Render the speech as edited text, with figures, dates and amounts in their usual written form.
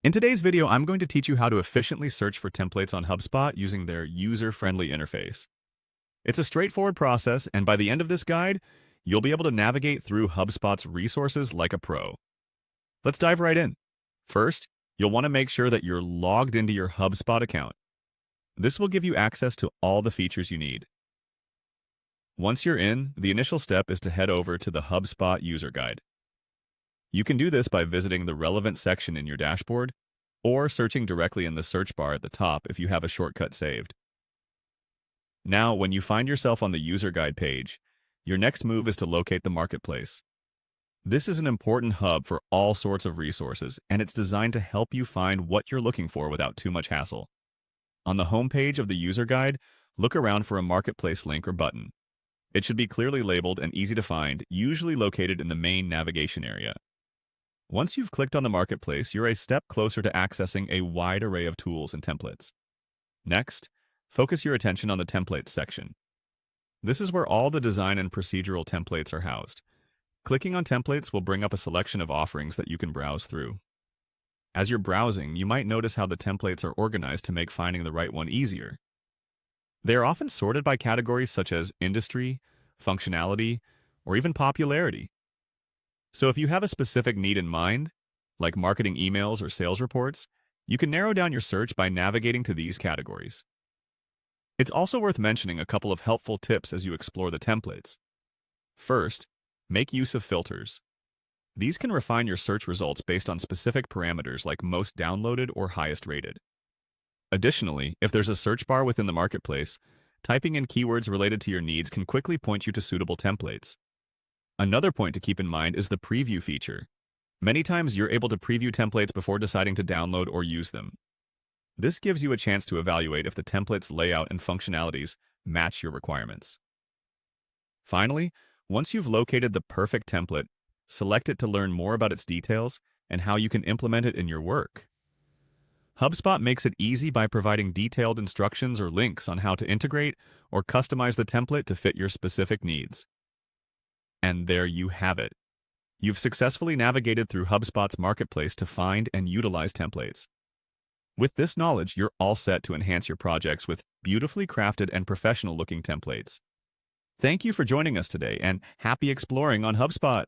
In today's video, I'm going to teach you how to efficiently search for templates on HubSpot using their user-friendly interface. It's a straightforward process, and by the end of this guide, you'll be able to navigate through HubSpot's resources like a pro. Let's dive right in. First, you'll want to make sure that you're logged into your HubSpot account. This will give you access to all the features you need. Once you're in, the initial step is to head over to the HubSpot user guide. You can do this by visiting the relevant section in your dashboard or searching directly in the search bar at the top if you have a shortcut saved. Now, when you find yourself on the user guide page, your next move is to locate the marketplace. This is an important hub for all sorts of resources, and it's designed to help you find what you're looking for without too much hassle. On the home page of the user guide, look around for a marketplace link or button. It should be clearly labeled and easy to find, usually located in the main navigation area. Once you've clicked on the marketplace, you're a step closer to accessing a wide array of tools and templates. Next, focus your attention on the templates section. This is where all the design and procedural templates are housed. Clicking on templates will bring up a selection of offerings that you can browse through. As you're browsing, you might notice how the templates are organized to make finding the right one easier. They are often sorted by categories such as industry, functionality, or even popularity. So if you have a specific need in mind, like marketing emails or sales reports, you can narrow down your search by navigating to these categories. It's also worth mentioning a couple of helpful tips as you explore the templates. First, make use of filters. These can refine your search results based on specific parameters like most downloaded or highest rated. Additionally, if there's a search bar within the marketplace, typing in keywords related to your needs can quickly point you to suitable templates. Another point to keep in mind is the preview feature. Many times you're able to preview templates before deciding to download or use them. This gives you a chance to evaluate if the template's layout and functionalities match your requirements. Finally, once you've located the perfect template, select it to learn more about its details and how you can implement it in your work. HubSpot makes it easy by providing detailed instructions or links on how to integrate or customize the template to fit your specific needs. And there you have it. You've successfully navigated through HubSpot's marketplace to find and utilize templates. With this knowledge, you're all set to enhance your projects with beautifully crafted and professional-looking templates. Thank you for joining us today, and happy exploring on HubSpot!